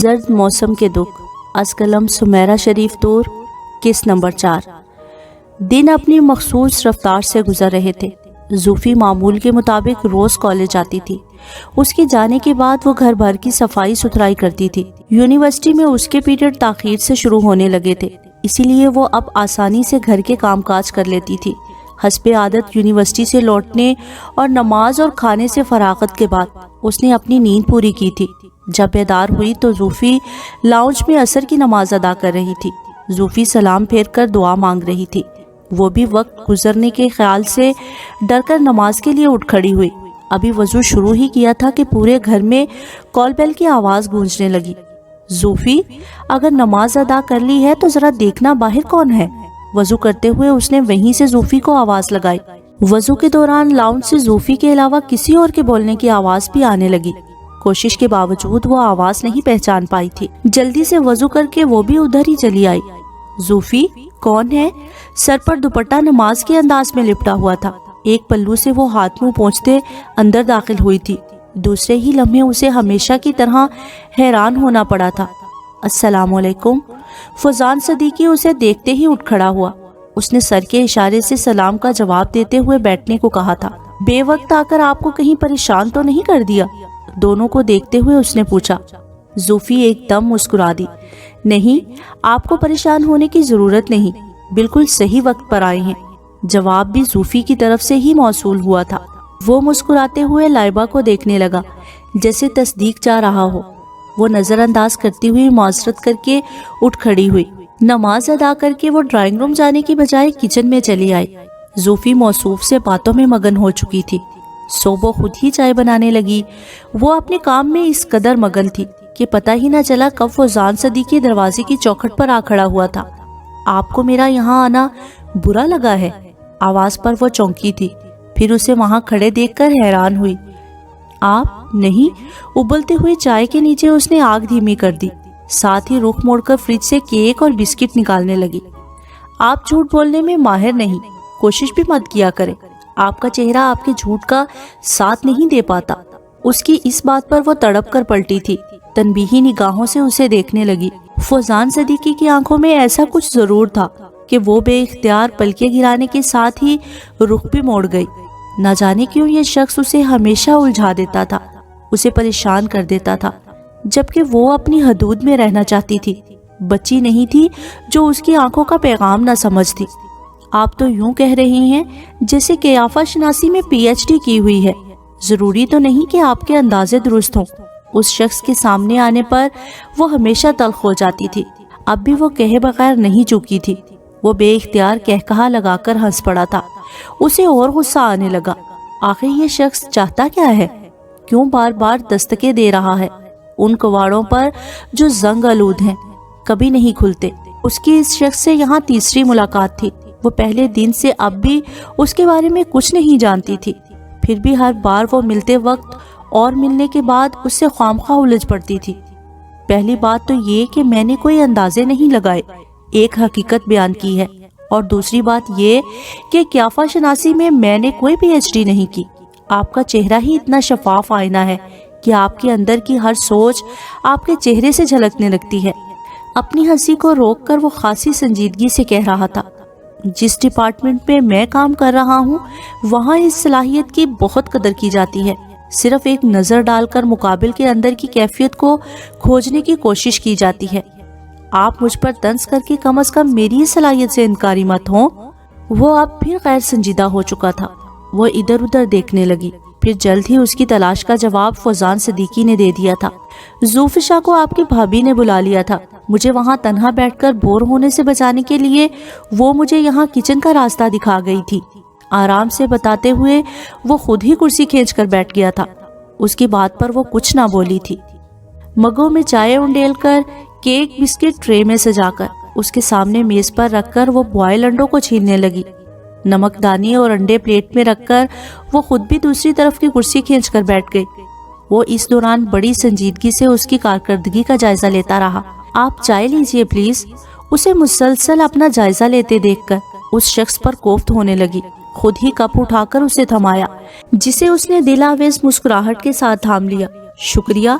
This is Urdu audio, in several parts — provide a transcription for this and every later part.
زرد موسم کے دکھ از قلم سمیرہ شریف طور قسط نمبر 4۔ دن اپنی مخصوص رفتار سے گزر رہے تھے۔ زوفی معمول کے مطابق روز کالج جاتی تھی۔ اس کے جانے کے بعد وہ گھر بھر کی صفائی ستھرائی کرتی تھی۔ یونیورسٹی میں اس کے پیریڈ تاخیر سے شروع ہونے لگے تھے، اسی لیے وہ اب آسانی سے گھر کے کام کاج کر لیتی تھی۔ حسب عادت یونیورسٹی سے لوٹنے اور نماز اور کھانے سے فراغت کے بعد اس نے اپنی نیند پوری کی تھی۔ جب بیدار ہوئی تو زوفی لاؤنج میں عصر کی نماز ادا کر رہی تھی۔ زوفی سلام پھیر کر دعا مانگ رہی تھی۔ وہ بھی وقت گزرنے کے خیال سے ڈر کر نماز کے لیے اٹھ کھڑی ہوئی۔ ابھی وضو شروع ہی کیا تھا کہ پورے گھر میں کال بیل کی آواز گونجنے لگی۔ زوفی، اگر نماز ادا کر لی ہے تو ذرا دیکھنا باہر کون ہے۔ وضو کرتے ہوئے اس نے وہیں سے زوفی کو آواز لگائی۔ وضو کے دوران لاؤنج سے زوفی کے علاوہ کسی اور کے بولنے کی آواز بھی آنے لگی۔ کوشش کے باوجود وہ آواز نہیں پہچان پائی تھی۔ جلدی سے وضو کر کے وہ بھی ادھر ہی چلی آئی۔ زوفی، کون ہے؟ سر پر دوپٹہ نماز کے انداز میں لپٹا ہوا تھا۔ ایک پلو سے وہ ہاتھ منہ پوچھتے اندر داخل ہوئی تھی۔ دوسرے ہی لمحے اسے ہمیشہ کی طرح حیران ہونا پڑا تھا۔ السلام علیکم۔ فوزان صدیقی اسے دیکھتے ہی اٹھ کھڑا ہوا۔ اس نے سر کے اشارے سے سلام کا جواب دیتے ہوئے بیٹھنے کو کہا تھا۔ بے وقت آ کر آپ کو کہیں پریشان تو نہیں کر دیا؟ دونوں کو دیکھتے ہوئے اس نے پوچھا۔ زوفی ایک دم مسکرا دی۔ نہیں، آپ کو پریشان ہونے کی ضرورت نہیں، بالکل صحیح وقت پر آئے ہیں۔ جواب بھی زوفی کی طرف سے ہی موصول ہوا تھا۔ وہ مسکراتے ہوئے لائبہ کو دیکھنے لگا جیسے تصدیق چاہ رہا ہو۔ وہ نظر انداز کرتی ہوئی معذرت کر کے اٹھ کھڑی ہوئی۔ نماز ادا کر کے وہ ڈرائنگ روم جانے کی بجائے کچن میں چلی آئی۔ زوفی موصوف سے باتوں میں مگن ہو چکی تھی۔ صوبح خود ہی چائے بنانے لگی۔ وہ اپنے کام میں اس قدر مگن تھی کہ پتہ ہی نہ چلا کب فوزان صدیقی دروازے کی چوکھٹ پر آ کھڑا ہوا تھا۔ آپ کو میرا یہاں آنا برا لگا ہے؟ آواز پر وہ چونکی تھی، پھر اسے وہاں کھڑے دیکھ کر حیران ہوئی۔ آپ نہیں؟ ابلتے ہوئے چائے کے نیچے اس نے آگ دھیمی کر دی، ساتھ ہی رخ موڑ کر فریج سے کیک اور بسکٹ نکالنے لگی۔ آپ جھوٹ بولنے میں ماہر نہیں، کوشش بھی مت کیا کریں۔ آپ کا چہرہ آپ کے جھوٹ کا ساتھ نہیں دے پاتا۔ اس کی اس بات پر وہ تڑپ کر پلٹی تھی، تنبیہی نگاہوں سے اسے دیکھنے لگی۔ فوزان صدیقی کی آنکھوں میں ایسا کچھ ضرور تھا کہ وہ بے اختیار پلکیں گرانے کے ساتھ ہی رخ بھی موڑ گئی۔ نہ جانے کیوں یہ شخص اسے ہمیشہ الجھا دیتا تھا، اسے پریشان کر دیتا تھا، جبکہ وہ اپنی حدود میں رہنا چاہتی تھی۔ بچی نہیں تھی جو اس کی آنکھوں کا پیغام نہ سمجھتی۔ آپ تو یوں کہہ رہی ہیں جیسے قیافہ شناسی میں پی ایچ ڈی کی ہوئی ہے۔ ضروری تو نہیں کہ آپ کے اندازے درست ہوں۔ اس شخص کے سامنے آنے پر وہ ہمیشہ تلخ ہو جاتی تھی۔ اب بھی وہ کہے بغیر نہیں چکی تھی۔ وہ بے اختیار کہکہا لگا کر ہنس پڑا تھا۔ اسے اور غصہ آنے لگا۔ آخر یہ شخص چاہتا کیا ہے؟ کیوں بار بار دستکیں دے رہا ہے ان کواڑوں پر جو زنگ آلود ہیں، کبھی نہیں کھلتے؟ اس کی اس شخص سے یہاں تیسری ملاقات تھی۔ وہ پہلے دن سے اب بھی اس کے بارے میں کچھ نہیں جانتی تھی، پھر بھی ہر بار وہ ملتے وقت اور ملنے کے بعد اس سے خوامخواہ الجھ پڑتی تھی۔ پہلی بات تو یہ کہ میں نے کوئی اندازے نہیں لگائے، ایک حقیقت بیان کی ہے، اور دوسری بات یہ کہ قیافہ شناسی میں نے کوئی پی ایچ ڈی نہیں کی۔ آپ کا چہرہ ہی اتنا شفاف آئینہ ہے کہ آپ کے اندر کی ہر سوچ آپ کے چہرے سے جھلکنے لگتی ہے۔ اپنی ہنسی کو روک کر وہ خاصی سنجیدگی سے کہہ رہا تھا، جس ڈپارٹمنٹ میں کام کر رہا ہوں وہاں اس صلاحیت کی بہت قدر کی جاتی ہے۔ صرف ایک نظر ڈال کر مقابل کے اندر کی کیفیت کو کھوجنے کی کوشش کی جاتی ہے۔ آپ مجھ پر طنز کر کے کم از کم میری صلاحیت سے انکاری مت ہوں۔ وہ اب پھر غیر سنجیدہ ہو چکا تھا۔ وہ ادھر ادھر دیکھنے لگی، پھر جلد ہی اس کی تلاش کا جواب فوزان صدیقی نے دے دیا تھا۔ زوفشا کو آپ کی بھابھی نے بلا لیا تھا۔ مجھے وہاں تنہا بیٹھ کر بور ہونے سے بچانے کے لیے وہ مجھے یہاں کچن کا راستہ دکھا گئی تھی۔ آرام سے بتاتے ہوئے وہ خود ہی کرسی کھینچ کر بیٹھ گیا تھا۔ اس کی بات پر وہ کچھ نہ بولی تھی۔ مگوں میں چائے انڈیل کر، کیک بسکٹ ٹرے میں سجا کر اس کے سامنے میز پر رکھ کر وہ بوائل انڈوں کو چھیلنے لگی۔ نمک دانی اور انڈے پلیٹ میں رکھ کر وہ خود بھی دوسری طرف کی کرسی کھینچ کر بیٹھ گئی۔ وہ اس دوران بڑی سنجیدگی سے اس کی کارکردگی کا جائزہ لیتا رہا۔ آپ چائے لیجئے پلیز۔ اسے مسلسل اپنا جائزہ لیتے دیکھ کر اس شخص پر کوفت ہونے لگی۔ خود ہی کپ اٹھا کر اسے تھمایا، جسے اس نے دل آویز مسکراہٹ کے ساتھ تھام لیا۔ شکریہ،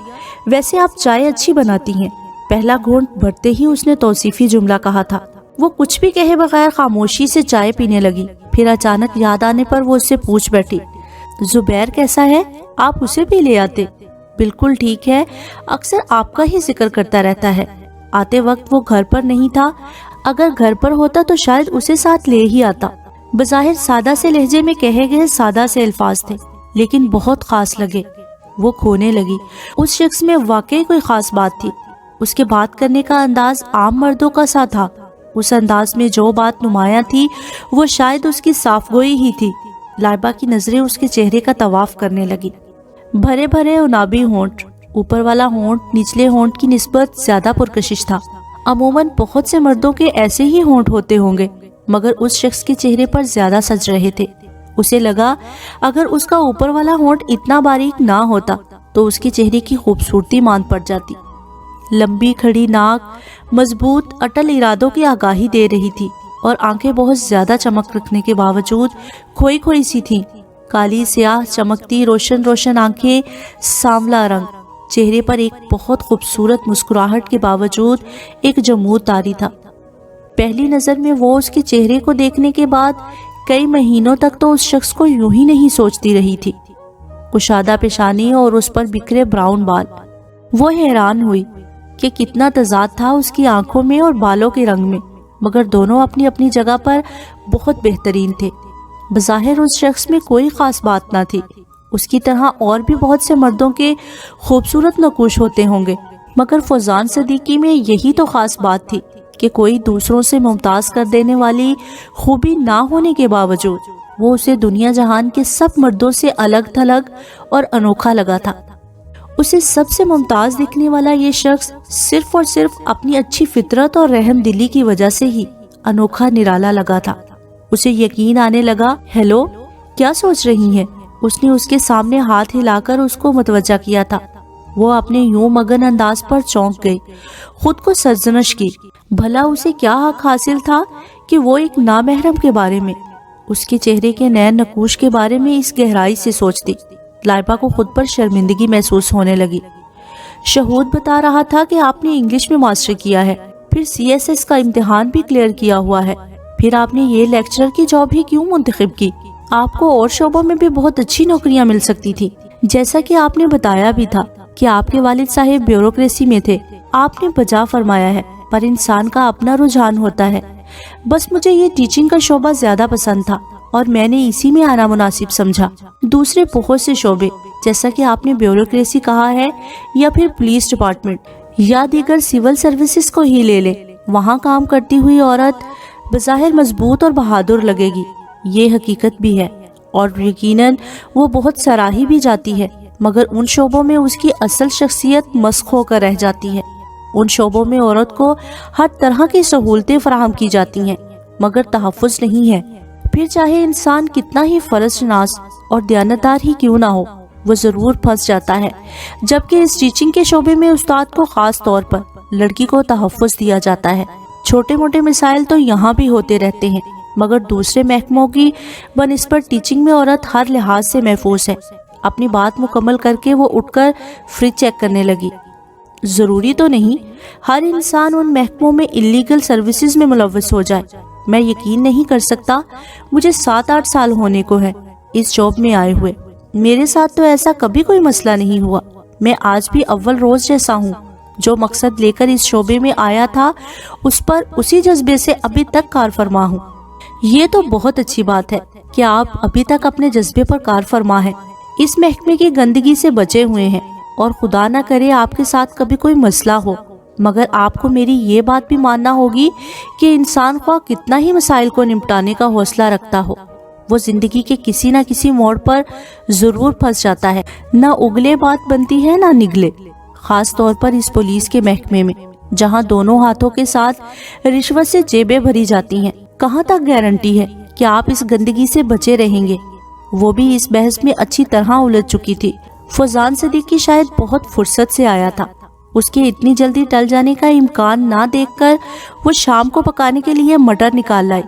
ویسے آپ چائے اچھی بناتی ہیں۔ پہلا گھونٹ بھرتے ہی اس نے توصیفی جملہ کہا تھا۔ وہ کچھ بھی کہے بغیر خاموشی سے چائے پینے لگی۔ پھر اچانک یاد آنے پر وہ اس سے پوچھ بیٹھی، زبیر کیسا ہے؟ آپ اسے بھی لے آتے۔ بالکل ٹھیک ہے، اکثر آپ کا ہی ذکر کرتا رہتا ہے۔ آتے وقت وہ گھر پر نہیں تھا، اگر گھر پر ہوتا تو شاید اسے ساتھ لے ہی آتا۔ بظاہر سادہ سے لہجے میں کہے گئے سادہ سے الفاظ تھے، لیکن بہت خاص لگے۔ وہ کھونے لگی۔ اس شخص میں واقعی کوئی خاص بات تھی۔ اس کے بات کرنے کا انداز عام مردوں کا سا تھا۔ اس انداز میں جو بات نمایاں تھی وہ شاید اس کی صاف گوئی ہی تھی۔ لائبہ کی نظریں اس کے چہرے کا طواف کرنے لگی۔ بھرے بھرے عنابی ہونٹ، اوپر والا ہونٹ نچلے ہونٹ کی نسبت زیادہ پرکشش تھا۔ عموماً بہت سے مردوں کے ایسے ہی ہونٹ ہوتے ہوں گے، مگر اس شخص کے چہرے پر زیادہ سج رہے تھے۔ اسے لگا اگر اس کا اوپر والا ہونٹ اتنا باریک نہ ہوتا تو اس کے چہرے کی خوبصورتی ماند پڑ جاتی۔ لمبی کھڑی ناک مضبوط اٹل ارادوں کی آگاہی دے رہی تھی، اور آنکھیں بہت زیادہ چمک رکھنے کے باوجود کھوئی کھوئی سی تھیں۔ کالی سیاہ چمکتی روشن روشن آنکھیں، سانولا رنگ، چہرے پر ایک بہت خوبصورت مسکراہٹ کے باوجود ایک جمود طاری تھا۔ پہلی نظر میں وہ اس کے چہرے کو دیکھنے کے بعد کئی مہینوں تک تو اس شخص کو یوں ہی نہیں سوچتی رہی تھی۔ کشادہ پیشانی اور اس پر بکھرے براؤن بال۔ وہ حیران ہوئی کہ کتنا تضاد تھا اس کی آنکھوں میں اور بالوں کے رنگ میں، مگر دونوں اپنی اپنی جگہ پر بہت بہترین تھے۔ بظاہر اس شخص میں کوئی خاص بات نہ تھی۔ اس کی طرح اور بھی بہت سے مردوں کے خوبصورت نقوش ہوتے ہوں گے، مگر فوزان صدیقی میں یہی تو خاص بات تھی کہ کوئی دوسروں سے ممتاز کر دینے والی خوبی نہ ہونے کے باوجود وہ اسے دنیا جہان کے سب مردوں سے الگ تھلگ اور انوکھا لگا تھا۔ اسے سب سے ممتاز دکھنے والا یہ شخص صرف اور صرف اپنی اچھی فطرت اور رحم دلی کی وجہ سے ہی انوکھا نرالا لگا تھا۔ اسے یقین آنے لگا۔ ہیلو، کیا سوچ رہی ہیں؟ اس نے اس کے سامنے ہاتھ ہلا کر اس کو متوجہ کیا تھا۔ وہ اپنے یوں مگن انداز پر چونک گئی، خود کو سرزنش کی۔ بھلا اسے کیا حق حاصل تھا کہ وہ ایک نامحرم کے بارے میں، اس کے چہرے کے نئے نقوش کے بارے میں اس گہرائی سے سوچتی۔ لائبہ کو خود پر شرمندگی محسوس ہونے لگی۔ شہود بتا رہا تھا کہ آپ نے انگلش میں ماسٹر کیا ہے، پھر CSS کا امتحان بھی کلیئر کیا ہوا ہے، پھر آپ نے یہ لیکچرر کی جاب ہی کیوں منتخب کی؟ آپ کو اور شعبوں میں بھی بہت اچھی نوکریاں مل سکتی تھی، جیسا کہ آپ نے بتایا بھی تھا کہ آپ کے والد صاحب بیوروکریسی میں تھے۔ آپ نے بجا فرمایا ہے، پر انسان کا اپنا رجحان ہوتا ہے۔ بس مجھے یہ ٹیچنگ کا شعبہ زیادہ پسند تھا اور میں نے اسی میں آنا مناسب سمجھا۔ دوسرے بہت سے شعبے، جیسا کہ آپ نے بیوروکریسی کہا ہے، یا پھر پولیس ڈپارٹمنٹ یا دیگر سول سروسز کو ہی لے لے، وہاں کام کرتی ہوئی عورت بظاہر مضبوط اور بہادر لگے گی، یہ حقیقت بھی ہے، اور یقیناً وہ بہت سراہی بھی جاتی ہے، مگر ان شعبوں میں اس کی اصل شخصیت مسخ ہو کر رہ جاتی ہے۔ ان شعبوں میں عورت کو ہر طرح کی سہولتیں فراہم کی جاتی ہیں، مگر تحفظ نہیں ہے۔ پھر چاہے انسان کتنا ہی فرض شناس اور دیانتدار ہی کیوں نہ ہو، وہ ضرور پھنس جاتا ہے۔ جبکہ اس ٹیچنگ کے شعبے میں استاد کو خاص طور پر لڑکی کو تحفظ دیا جاتا ہے۔ چھوٹے موٹے مسائل تو یہاں بھی ہوتے رہتے ہیں، مگر دوسرے محکموں کی بنسبت ٹیچنگ میں عورت ہر لحاظ سے محفوظ ہے۔ اپنی بات مکمل کر کے وہ اٹھ کر فریج چیک کرنے لگی۔ ضروری تو نہیں ہر انسان ان محکموں میں اللیگل سروسز میں ملوث ہو جائے۔ میں یقین نہیں کر سکتا، مجھے 7-8 سال ہونے کو ہے اس جاب میں آئے ہوئے، میرے ساتھ تو ایسا کبھی کوئی مسئلہ نہیں ہوا۔ میں آج بھی اول روز جیسا ہوں، جو مقصد لے کر اس شعبے میں آیا تھا اس پر اسی جذبے سے ابھی تک کار فرما ہوں۔ یہ تو بہت اچھی بات ہے کہ آپ ابھی تک اپنے جذبے پر کار فرما ہیں، اس محکمے کی گندگی سے بچے ہوئے ہیں، اور خدا نہ کرے آپ کے ساتھ کبھی کوئی مسئلہ ہو۔ مگر آپ کو میری یہ بات بھی ماننا ہوگی کہ انسان خواہ کتنا ہی مسائل کو نمٹانے کا حوصلہ رکھتا ہو، وہ زندگی کے کسی نہ کسی موڑ پر ضرور پھنس جاتا ہے۔ نہ اگلے بات بنتی ہے نہ نگلے، خاص طور پر اس پولیس کے محکمے میں، جہاں دونوں ہاتھوں کے ساتھ رشوت سے جیبیں بھری جاتی ہیں۔ کہاں تک گارنٹی ہے کہ آپ اس گندگی سے بچے رہیں گے؟ وہ بھی اس بحث میں اچھی طرح الجھ چکی تھی۔ فوزان صدیقی شاید بہت فرصت سے آیا تھا۔ اس کے اتنی جلدی ٹل جانے کا امکان نہ دیکھ کر وہ شام کو پکانے کے لیے مٹر نکال لائی۔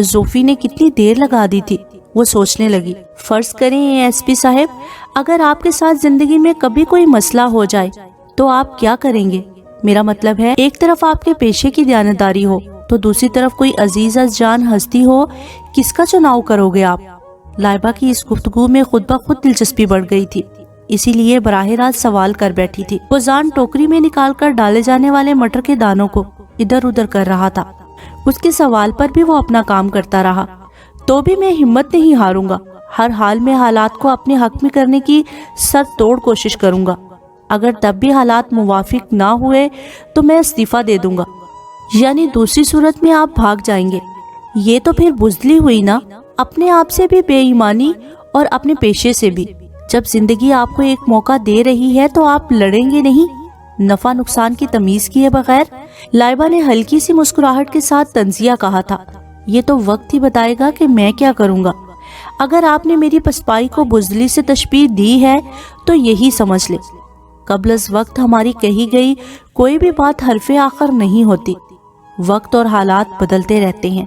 زوفی نے کتنی دیر لگا دی تھی، وہ سوچنے لگی، فرض کریں ایس پی صاحب، اگر آپ کے ساتھ زندگی میں کبھی کوئی مسئلہ ہو جائے تو آپ کیا کریں گے؟ میرا مطلب ہے ایک طرف آپ کے پیشے کی دیانتداری ہو تو دوسری طرف کوئی عزیز از جان ہستی ہو، کس کا چناؤ کرو گے آپ؟ لائبہ کی اس گفتگو میں خود بخود دلچسپی بڑھ گئی تھی، اسی لیے براہ راست سوال کر بیٹھی تھی۔ فوزان ٹوکری میں نکال کر ڈالے جانے والے مٹر کے دانوں کو ادھر ادھر کر رہا تھا۔ اس کے سوال پر بھی وہ اپنا کام کرتا رہا۔ تو بھی میں ہمت نہیں ہاروں گا، ہر حال میں حالات کو اپنے حق میں کرنے کی سر توڑ کوشش کروں گا۔ اگر تب بھی حالات موافق نہ ہوئے تو میں استعفیٰ دے دوں گا۔ یعنی دوسری صورت میں آپ بھاگ جائیں گے؟ یہ تو پھر بزدلی ہوئی نا، اپنے آپ سے بھی بے ایمانی اور اپنے پیشے سے بھی۔ جب زندگی آپ کو ایک موقع دے رہی ہے تو آپ لڑیں گے نہیں، نفع نقصان کی تمیز کیے بغیر؟ لائبہ نے ہلکی سی مسکراہٹ کے ساتھ طنزیہ کہا تھا، یہ تو وقت ہی بتائے گا کہ میں کیا کروں گا۔ اگر آپ نے میری پسپائی کو بزدلی سے تشبیہ دی ہے تو یہی سمجھ لے، قبل از وقت ہماری کہی گئی کوئی بھی بات حرف آخر نہیں ہوتی۔ وقت اور حالات بدلتے رہتے ہیں،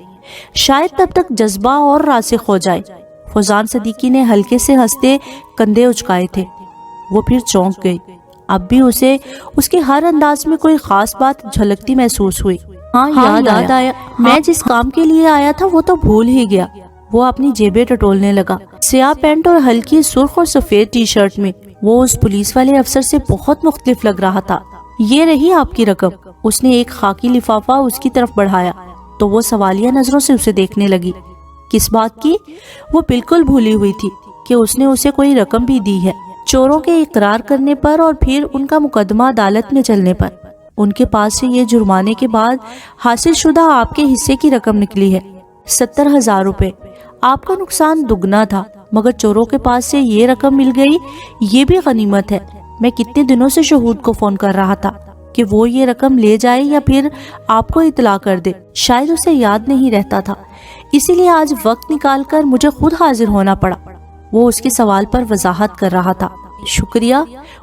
شاید تب تک جذبہ اور راسخ ہو جائے۔ فوزان صدیقی نے ہلکے سے ہنستے کندھے اچکائے تھے۔ وہ پھر چونک گئی، اب بھی اسے اس کے ہر انداز میں کوئی خاص بات جھلکتی محسوس ہوئی۔ ہاں یاد آیا، میں جس کام کے لیے آیا تھا وہ تو بھول ہی گیا۔ وہ اپنی جیبیں ٹٹولنے لگا۔ سیاہ پینٹ اور ہلکی سرخ اور سفید ٹی شرٹ میں وہ اس پولیس والے افسر سے بہت مختلف لگ رہا تھا۔ یہ رہی آپ کی رقم۔ اس نے ایک خاکی لفافہ اس کی طرف بڑھایا تو وہ سوالیہ نظروں سے اسے دیکھنے لگی۔ کس بات کی؟ وہ بالکل بھولی ہوئی تھی کہ اس نے اسے کوئی رقم بھی دی ہے۔ چوروں کے اقرار کرنے پر اور پھر ان کا مقدمہ عدالت میں چلنے پر ان کے پاس سے یہ جرمانے کے بعد حاصل شدہ آپ کے حصے کی رقم نکلی ہے، 70,000 روپے۔ آپ کا نقصان دگنا تھا، مگر چوروں کے پاس سے یہ رقم مل گئی، یہ بھی غنیمت ہے۔ میں کتنے دنوں سے شہود کو فون کر رہا تھا کہ وہ یہ رقم لے جائے یا پھر آپ کو اطلاع کر دے، شاید اسے یاد نہیں رہتا تھا، اسی لیے آج وقت نکال کر مجھے خود حاضر ہونا پڑا۔ وہ اس کے سوال پر وضاحت کر رہا تھا۔ شکریہ۔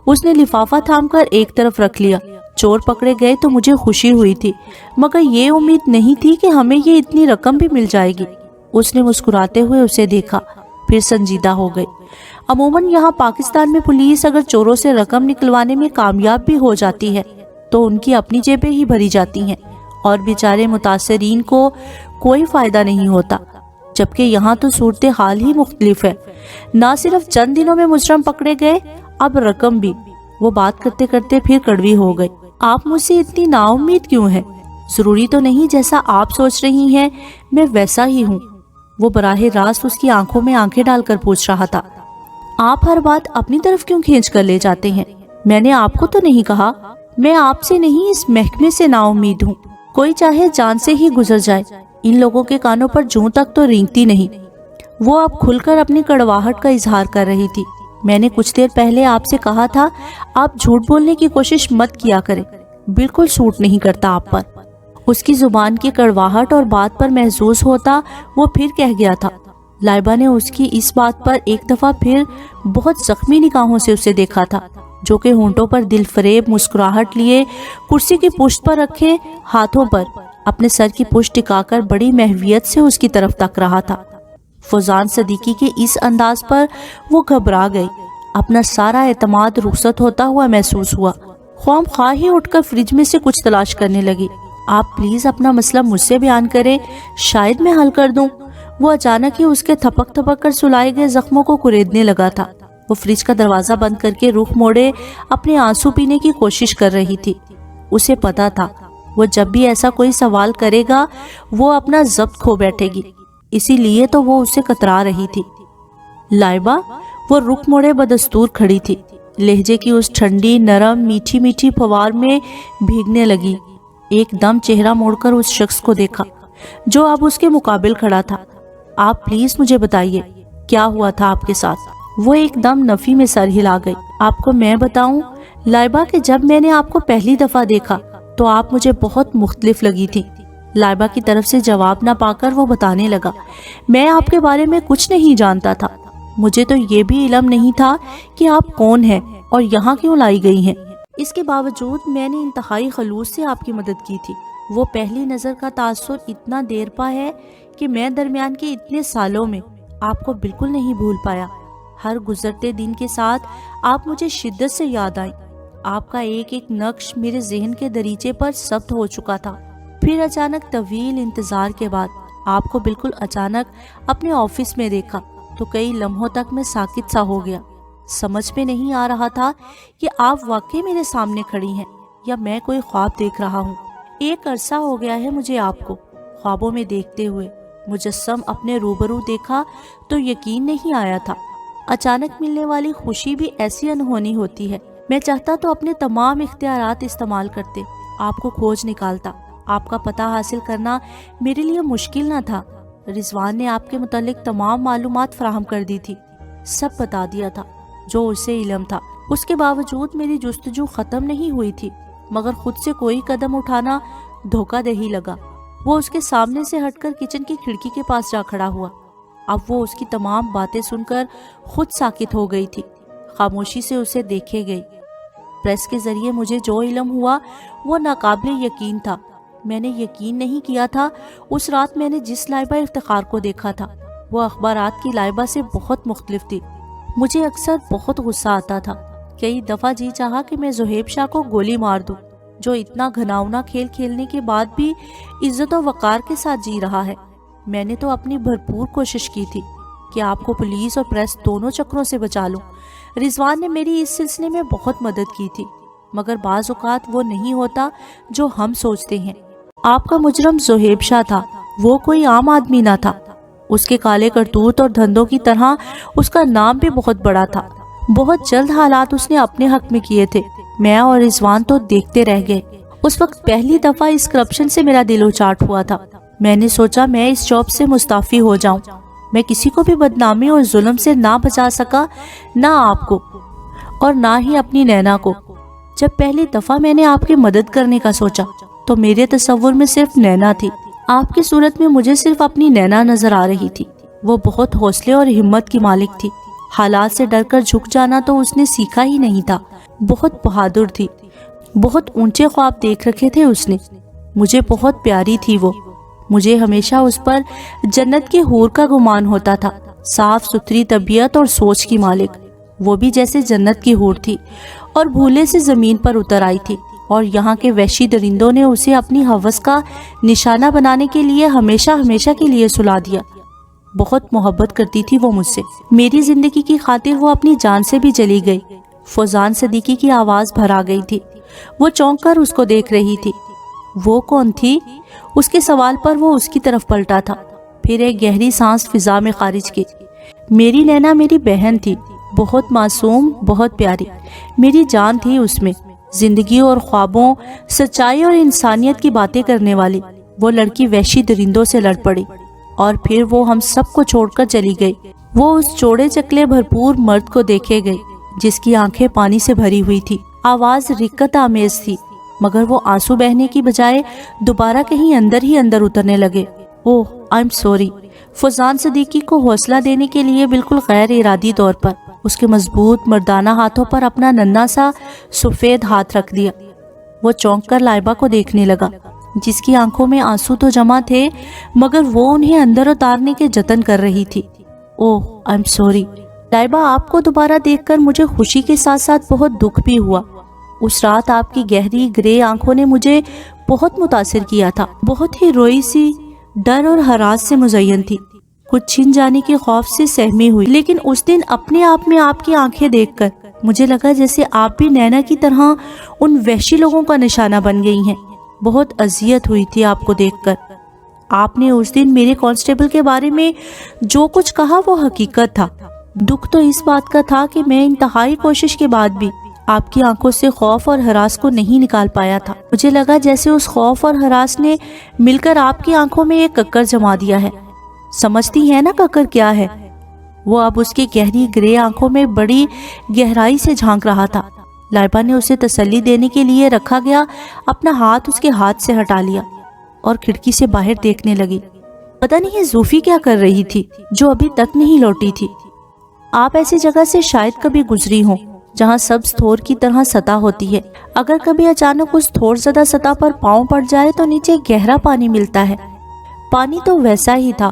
اس نے لفافہ تھام کر ایک طرف رکھ لیا۔ چور پکڑے گئے تو مجھے خوشی ہوئی تھی، مگر یہ امید نہیں تھی کہ ہمیں یہ اتنی رقم بھی مل جائے گی۔ اس نے مسکراتے ہوئے اسے دیکھا، پھر سنجیدہ ہو گئی۔ عموماً یہاں پاکستان میں پولیس اگر چوروں سے رقم نکلوانے میں کامیاب بھی ہو جاتی ہے تو ان کی اپنی جیبیں ہی بھری جاتی ہیں اور بیچارے متاثرین کو کوئی فائدہ نہیں ہوتا، جبکہ یہاں تو صورتحال ہی مختلف ہے۔ نہ صرف چند دنوں میں مجرم پکڑے گئے، اب رقم بھی۔ وہ بات کرتے کرتے پھر کڑوی ہو گئی۔ آپ مجھ سے اتنی نا امید کیوں ہیں؟ ضروری تو نہیں جیسا آپ سوچ رہی ہیں میں ویسا ہی ہوں۔ وہ براہ راست اس کی آنکھوں میں آنکھیں ڈال کر پوچھ رہا تھا۔ آپ ہر بات اپنی طرف کیوں کھینچ کر لے جاتے ہیں؟ میں نے آپ کو تو نہیں کہا، میں آپ سے نہیں اس محکمے سے نا امید ہوں۔ کوئی چاہے جان سے ہی گزر جائے، ان لوگوں کے کانوں پر جوں تک تو رینگتی نہیں۔ وہ اب کھل کر اپنی کڑواہٹ کا اظہار کر رہی تھی۔ میں نے کچھ دیر پہلے آپ سے کہا تھا آپ جھوٹ بولنے کی کوشش مت کیا کریں، بالکل سوٹ نہیں کرتا آپ پر۔ اس کی زبان کی کڑواہٹ اور بات پر محسوس ہوتا وہ پھر کہہ گیا تھا۔ لائبہ نے اس کی اس بات پر ایک دفعہ پھر بہت زخمی نگاہوں سے اسے دیکھا تھا، جو کہ ہونٹوں پر دل فریب مسکراہٹ لیے کرسی کی پشت پر رکھے ہاتھوں پر اپنے سر کی پشت ٹکا کر بڑی محویت سے اس کی طرف تک رہا تھا۔ فوزان صدیقی کے اس انداز پر وہ گھبرا گئی، اپنا سارا اعتماد رخصت ہوتا ہوا محسوس ہوا۔ خواہ خواہ ہی اٹھ کر فریج میں سے کچھ تلاش کرنے لگی۔ آپ پلیز اپنا مسئلہ مجھ سے بیان کریں، شاید میں حل کر دوں۔ وہ اچانک ہی اس کے تھپک تھپک کر سلائے گئے زخموں کو کریدنے لگا تھا۔ وہ فریج کا دروازہ بند کر کے رخ موڑے اپنے آنسو پینے کی کوشش کر رہی تھی۔ اسے پتا تھا وہ جب بھی ایسا کوئی سوال کرے گا وہ اپنا ضبط کھو بیٹھے گی، اسی لیے تو وہ اسے کترا رہی تھی۔ لائبہ، وہ رخ موڑے بدستور کھڑی تھی، لہجے کی اس ٹھنڈی نرم میٹھی میٹھی فوار میں بھیگنے لگی۔ ایک دم چہرہ موڑ کر اس شخص کو دیکھا جو اب اس کے مقابل کھڑا تھا۔ آپ پلیز مجھے بتائیے کیا ہوا تھا آپ کے ساتھ؟ وہ ایک دم نفی میں سر ہلا گئی۔ آپ کو میں بتاؤں لائبہ کہ جب میں نے آپ کو پہلی دفعہ دیکھا تو آپ مجھے بہت مختلف لگی تھی۔ لائبہ کی طرف سے جواب نہ پا کر وہ بتانے لگا، میں آپ کے بارے میں کچھ نہیں جانتا تھا، مجھے تو یہ بھی علم نہیں تھا کہ آپ کون ہیں اور یہاں کیوں لائی گئی ہیں۔ اس کے باوجود میں نے انتہائی خلوص سے آپ کی مدد کی تھی۔ وہ پہلی نظر کا تاثر اتنا دیر پا ہے کہ میں درمیان کے اتنے سالوں میں آپ کو بالکل نہیں بھول پایا۔ ہر گزرتے دن کے ساتھ آپ مجھے شدت سے یاد آئی۔ آپ کا ایک ایک نقش میرے ذہن کے دریچے پر ثبت ہو چکا تھا۔ پھر اچانک طویل انتظار کے بعد آپ کو بالکل اچانک اپنے آفس میں دیکھا تو کئی لمحوں تک میں ساکت سا ہو گیا۔ سمجھ میں نہیں آ رہا تھا کہ آپ واقعی میرے سامنے کھڑی ہیں یا میں کوئی خواب دیکھ رہا ہوں۔ ایک عرصہ ہو گیا ہے مجھے آپ کو خوابوں میں دیکھتے ہوئے۔ مجسم اپنے روبرو دیکھا تو یقین نہیں آیا تھا۔ اچانک ملنے والی خوشی بھی ایسی انہونی ہوتی ہے۔ میں چاہتا تو اپنے تمام اختیارات استعمال کرتے، آپ کو کھوج نکالتا۔ آپ کا پتہ حاصل کرنا میرے لیے مشکل نہ تھا۔ رضوان نے آپ کے متعلق تمام معلومات فراہم کر دی تھی، سب بتا دیا تھا جو اسے علم تھا۔ اس کے باوجود میری جستجو ختم نہیں ہوئی تھی، مگر خود سے کوئی قدم اٹھانا دھوکہ دہی لگا۔ وہ اس کے سامنے سے ہٹ کر کچن کی کھڑکی کے پاس جا کھڑا ہوا۔ اب وہ اس کی تمام باتیں سن کر خود ساکت ہو گئی تھی، خاموشی سے اسے دیکھے گئی۔ پریس کے ذریعے مجھے جو علم ہوا وہ ناقابل یقین تھا۔ میں نے یقین نہیں کیا تھا اس رات میں نے جس لائبہ افتخار کو دیکھا تھا وہ اخبارات کی لائبہ سے بہت مختلف تھی۔ مجھے اکثر بہت غصہ آتا تھا، کئی دفعہ جی چاہا کہ میں زہیب شاہ کو گولی مار دوں، جو اتنا گھناؤنا کھیل کھیلنے کے بعد بھی عزت و وقار کے ساتھ جی رہا ہے۔ میں نے تو اپنی بھرپور کوشش کی تھی کہ آپ کو پولیس اور پریس دونوں چکروں سے بچا لوں۔ رضوان نے میری اس سلسلے میں بہت مدد کی تھی، مگر بعض اوقات وہ نہیں ہوتا جو ہم سوچتے ہیں۔ آپ کا مجرم زہیب شاہ تھا، وہ کوئی عام آدمی نہ تھا۔ اس کے کالے کرتوت اور دھندوں کی طرح اس کا نام بھی بہت بڑا تھا۔ بہت جلد حالات اس نے اپنے حق میں کیے تھے۔ میں اور رضوان تو دیکھتے رہ گئے۔ اس وقت پہلی دفعہ اس کرپشن سے میرا دل اچاٹ ہوا تھا۔ میں نے سوچا میں اس جاب سے مستعفی ہو جاؤں۔ میں کسی کو بھی بدنامی اور ظلم سے نہ بچا سکا، نہ آپ کو اور نہ ہی اپنی نینا کو۔ جب پہلی دفعہ میں نے آپ کی مدد کرنے کا سوچا تو میرے تصور میں صرف نینا تھی۔ آپ کی صورت میں مجھے صرف اپنی نینا نظر آ رہی تھی۔ وہ بہت حوصلے اور ہمت کی مالک تھی۔ حالات سے ڈر کر جھک جانا تو اس نے سیکھا ہی نہیں تھا۔ بہت بہادر تھی، بہت اونچے خواب دیکھ رکھے تھے اس نے۔ مجھے بہت پیاری تھی وہ۔ مجھے ہمیشہ اس پر جنت کی حور کا گمان ہوتا تھا۔ صاف ستھری طبیعت اور سوچ کی مالک، وہ بھی جیسے جنت کی حور تھی اور بھولے سے زمین پر اتر آئی تھی، اور یہاں کے وحشی درندوں نے اسے اپنی ہوس کا نشانہ بنانے کے لیے ہمیشہ ہمیشہ کے لیے سلا دیا۔ بہت محبت کرتی تھی وہ مجھ سے۔ میری زندگی کی خاطر وہ اپنی جان سے بھی چلی گئی۔ فوزان صدیقی کی آواز بھر آ گئی تھی۔ وہ چونک کر اس کو دیکھ رہی تھی۔ وہ کون تھی؟ اس کے سوال پر وہ اس کی طرف پلٹا تھا، پھر ایک گہری سانس فضا میں خارج کی۔ میری نینا میری بہن تھی، بہت معصوم، بہت پیاری۔ میری جان تھی اس میں، زندگی اور خوابوں، سچائی اور انسانیت کی باتیں کرنے والی۔ وہ لڑکی وحشی درندوں سے لڑ پڑی اور پھر وہ ہم سب کو چھوڑ کر چلی گئی۔ وہ اس چوڑے چکلے بھرپور مرد کو دیکھے گئی جس کی آنکھیں پانی سے بھری ہوئی تھی۔ آواز رکت آمیز تھی، مگر وہ آنسو بہنے کی بجائے دوبارہ کہیں اندر ہی اندر اترنے لگے۔ Oh I am sorry. Fauzan Siddiqui کو حوصلہ دینے کے لیے بالکل غیر ارادی طور پر اس کے مضبوط مردانہ ہاتھوں پر اپنا ننھا سا سفید ہاتھ رکھ دیا۔ وہ چونک کر لائبہ کو دیکھنے لگا جس کی آنکھوں میں آنسو تو جمع تھے مگر وہ انہیں اندر اتارنے کے جتن کر رہی تھی۔ اوہ آئی ایم سوری۔ لائبہ، آپ کو دوبارہ دیکھ کر مجھے خوشی کے ساتھ ساتھ بہت دکھ بھی ہوا۔ اس رات آپ کی گہری گرے آنکھوں نے مجھے بہت متاثر کیا تھا۔ بہت ہی روئی سی، ڈر اور ہراس سے مزین تھی، کچھ چھن جانے کے خوف سے سہمی ہوئی۔ لیکن اس دن اپنے آپ میں آپ کی آنکھیں دیکھ کر مجھے لگا جیسے آپ بھی نینا کی طرح ان وحشی لوگوں کا نشانہ بن گئی ہیں۔ بہت اذیت ہوئی تھی آپ کو دیکھ کر۔ آپ نے اس دن میرے کانسٹیبل کے بارے میں جو کچھ کہا وہ حقیقت تھا۔ دکھ تو اس بات کا تھا کہ میں انتہائی کوشش کے بعد بھی آپ کی آنکھوں سے خوف اور ہراس کو نہیں نکال پایا تھا۔ مجھے لگا جیسے اس خوف اور ہراس نے مل کر آپ کی آنکھوں میں ایک ککر جما دیا ہے۔ سمجھتی ہیں نا ککر کیا ہے؟ وہ اب اس کی گہری گرے آنکھوں میں بڑی گہرائی سے جھانک رہا تھا۔ لائبہ نے اسے تسلی دینے کے لیے رکھا گیا اپنا ہاتھ اس کے ہاتھ سے ہٹا لیا اور کھڑکی سے باہر دیکھنے لگی۔ پتہ نہیں زوفی کیا کر رہی تھی جو ابھی تک نہیں لوٹی تھی۔ آپ ایسی جگہ سے شاید کبھی گزری ہوں جہاں سبز تھور کی طرح سطح ہوتی ہے۔ اگر کبھی اچانک اس تھور زدہ سطح پر پاؤں پڑ جائے تو نیچے گہرا پانی ملتا ہے۔ پانی تو ویسا ہی تھا،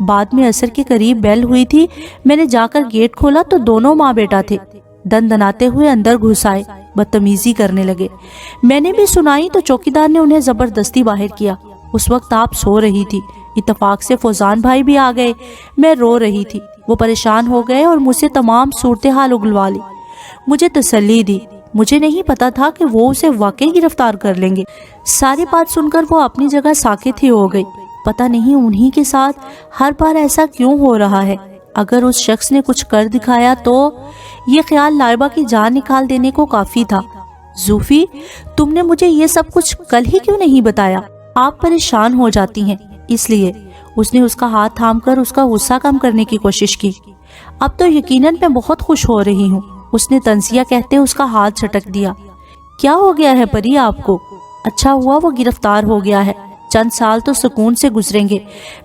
بعد میں عصر کے قریب بیل ہوئی تھی، میں نے جا کر گیٹ کھولا تو دونوں ماں بیٹا تھے، دن دناتے ہوئے اندر گھس آئے، بدتمیزی کرنے لگے۔ میں نے بھی سنائی تو چوکیدار نے انہیں زبردستی باہر کیا۔ اس وقت آپ سو رہی تھی، اتفاق سے فوزان بھائی بھی آ گئے۔ میں رو رہی تھی، وہ پریشان ہو گئے اور مجھ سے تمام صورتحال اگلوا لی، مجھے تسلی دی۔ مجھے نہیں پتا تھا کہ وہ اسے واقعی گرفتار کر لیں گے۔ ساری بات سن کر وہ اپنی جگہ ساکت ہی ہو گئی۔ پتہ نہیں انہی کے ساتھ ہر بار ایسا کیوں ہو رہا ہے۔ اگر اس شخص نے کچھ کر دکھایا تو یہ خیال لائبہ کی جان نکال دینے کو کافی تھا۔ زوفی، تم نے مجھے یہ سب کچھ کل ہی کیوں نہیں بتایا؟ آپ پریشان ہو جاتی ہیں اس لیے۔ اس نے اس کا ہاتھ تھام کر اس کا غصہ کم کرنے کی کوشش کی۔ اب تو یقیناً میں بہت خوش ہو رہی ہوں، اس نے تنزیہ کہتے اس کا ہاتھ جھٹک دیا۔ کیا ہو گیا ہے پری آپ کو؟ اچھا ہوا وہ گرفتار ہو گیا ہے، چند سال تو سکون سے گزریں گے۔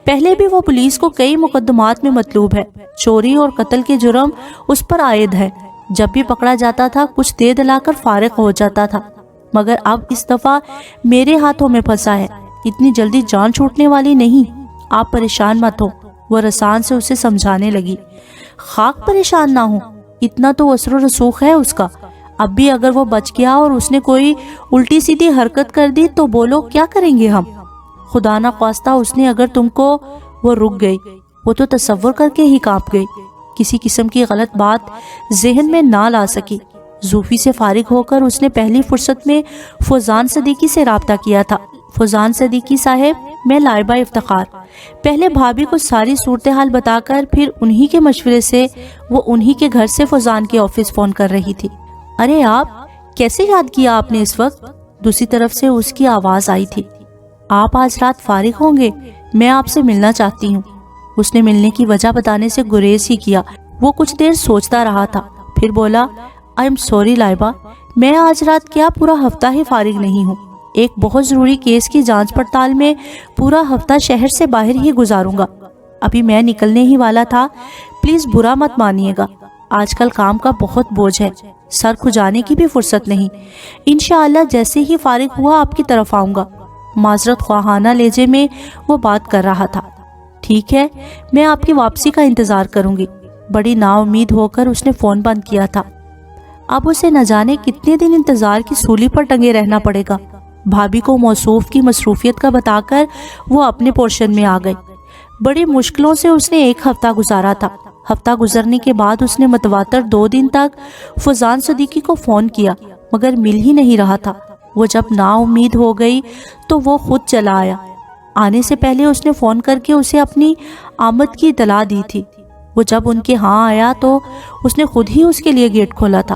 پہلے بھی وہ پولیس کو کئی مقدمات میں مطلوب ہے، چوری اور قتل کے جرم اس پر عائد ہے۔ جب بھی پکڑا جاتا تھا کچھ دے دلا کر فارغ ہو جاتا تھا، مگر اب اس دفعہ میرے ہاتھوں میں پھنسا ہے، اتنی جلدی جان چھوٹنے والی نہیں۔ آپ پریشان مت ہو، وہ رسان سے اسے سمجھانے لگی۔ خاک پریشان نہ ہو، اتنا تو اثر و رسوخ ہے اس کا۔ اب بھی اگر وہ بچ گیا اور اس نے کوئی الٹی سیدھی حرکت کر دی تو بولو کیا کریں گے ہم؟ خدا نہ خواستہ اس نے اگر تم کو… وہ رک گئی، وہ تو تصور کر کے ہی کانپ گئی، کسی قسم کی غلط بات ذہن میں نہ لا سکی۔ زوفی سے فارغ ہو کر اس نے پہلی فرصت میں فوزان صدیقی سے رابطہ کیا تھا۔ فوزان صدیقی صاحب، میں لائبہ افتخار۔ پہلے بھابھی کو ساری صورتحال بتا کر پھر انہی کے مشورے سے وہ انہی کے گھر سے فوزان کے آفس فون کر رہی تھی۔ ارے آپ کیسے یاد کیا آپ نے اس وقت؟ دوسری طرف سے اس کی آواز آئی تھی۔ آپ آج رات فارغ ہوں گے؟ میں آپ سے ملنا چاہتی ہوں۔ اس نے ملنے کی وجہ بتانے سے گریز ہی کیا۔ وہ کچھ دیر سوچتا رہا تھا، پھر بولا، آئی ایم سوری لائبہ، میں آج رات کیا پورا ہفتہ ہی فارغ نہیں ہوں۔ ایک بہت ضروری کیس کی جانچ پڑتال میں پورا ہفتہ شہر سے باہر ہی گزاروں گا۔ ابھی میں نکلنے ہی والا تھا، پلیز برا مت مانیے گا، آج کل کام کا بہت بوجھ ہے، سر کھجانے کی بھی فرصت نہیں۔ انشاءاللہ جیسے ہی فارغ ہوا آپ کی طرف آؤں گا۔ معذرت خواہانہ لہجے میں وہ بات کر رہا تھا۔ ٹھیک ہے، میں آپ کی واپسی کا انتظار کروں گی۔ بڑی نا امید ہو کر اس نے فون بند کیا تھا۔ اب اسے نہ جانے کتنے دن انتظار کی سولی پر ٹنگے رہنا پڑے گا۔ بھابھی کو موصوف کی مصروفیت کا بتا کر وہ اپنے پورشن میں آ گئی۔ بڑی مشکلوں سے اس نے ایک ہفتہ گزارا تھا۔ ہفتہ گزرنے کے بعد اس نے متواتر 2 دن تک فوزان صدیقی کو فون کیا، مگر مل ہی نہیں رہا تھا۔ وہ جب نا امید ہو گئی تو وہ خود چلا آیا۔ آنے سے پہلے اس نے فون کر کے اسے اپنی آمد کی اطلاع دی تھی۔ وہ جب ان کے ہاں آیا تو اس نے خود ہی اس کے لیے گیٹ کھولا تھا۔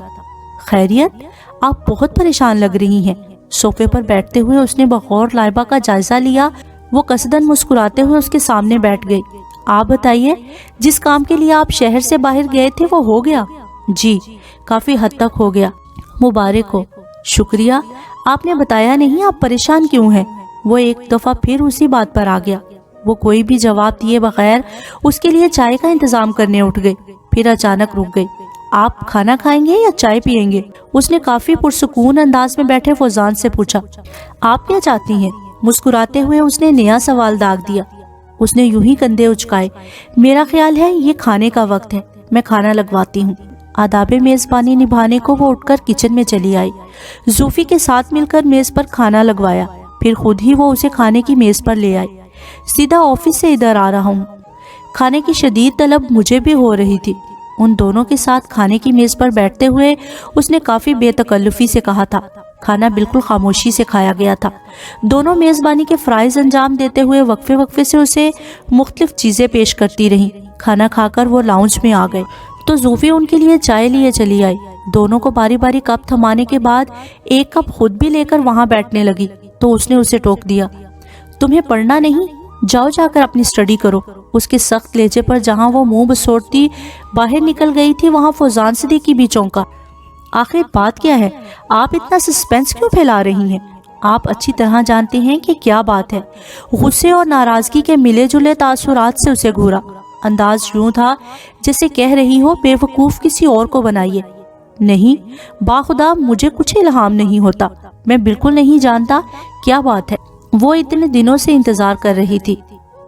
خیریت؟ آپ بہت پریشان لگ رہی ہیں۔ صوفے پر بیٹھتے ہوئے اس نے بغور لائبہ کا جائزہ لیا۔ وہ قصدن مسکراتے ہوئے اس کے سامنے بیٹھ گئی۔ آپ بتائیے، جس کام کے لیے آپ شہر سے باہر گئے تھے وہ ہو گیا؟ جی، کافی حد تک ہو گیا۔ مبارک ہو۔ شکریہ۔ آپ نے بتایا نہیں، آپ پریشان کیوں ہیں؟ وہ ایک دفعہ پھر اسی بات پر آ گیا۔ وہ کوئی بھی جواب دیے بغیر اس کے لیے چائے کا انتظام کرنے اٹھ گئی، پھر اچانک رک گئی۔ آپ کھانا کھائیں گے یا چائے پیئیں گے؟ اس نے کافی پرسکون انداز میں بیٹھے فوزان سے پوچھا۔ آپ کیا چاہتی ہیں؟ مسکراتے ہوئے اس نے نیا سوال داغ دیا۔ اس نے یوں ہی کندھے اچکائے۔ میرا خیال ہے یہ کھانے کا وقت ہے، میں کھانا لگواتی ہوں۔ آداب میزبانی نبھانے کو وہ اٹھ کر کچن میں چلی آئی۔ زوفی کے ساتھ مل کر میز پر کھانا لگوایا، پھر خود ہی وہ اسے کھانے کی میز پر لے آئی۔ سیدھا آفس سے ادھر آ رہا ہوں۔ کھانے کی شدید طلب مجھے بھی ہو رہی تھی۔ ان دونوں کے ساتھ کھانے کی میز پر بیٹھتے ہوئے اس نے کافی بے تکلفی سے کہا تھا۔ کھانا بالکل خاموشی سے کھایا گیا تھا۔ دونوں میزبانی کے فرائض انجام دیتے ہوئے وقفے وقفے سے اسے مختلف چیزیں پیش کرتی رہیں۔ کھانا کھا کر وہ لاؤنج میں آ گئے تو زوفی ان کے لیے چائے لیے چلی آئی۔ دونوں کو باری باری کپ تھمانے کے بعد ایک کپ خود بھی لے کر وہاں بیٹھنے لگی تو اس نے اسے ٹوک دیا۔ تمہیں پڑھنا نہیں؟ جاؤ جا کر اپنی اسٹڈی کرو۔ اس کے سخت لہجے پر جہاں وہ منہ بسوڑتی باہر نکل گئی تھی وہاں فوزان صدیقی بھی چونکا۔ آخر بات کیا ہے؟ آپ اتنا سسپینس کیوں پھیلا رہی ہیں؟ آپ اچھی طرح جانتے ہیں کہ کیا بات ہے۔ غصے اور ناراضگی کے ملے جلے تاثرات سے اسے گھورا۔ انداز یوں تھا جیسے کہہ رہی ہو بے وقوف کسی اور کو بنائیے۔ نہیں، باخدا مجھے کچھ الہام نہیں ہوتا، میں بالکل نہیں جانتا کیا بات ہے۔ وہ اتنے دنوں سے انتظار کر رہی تھی۔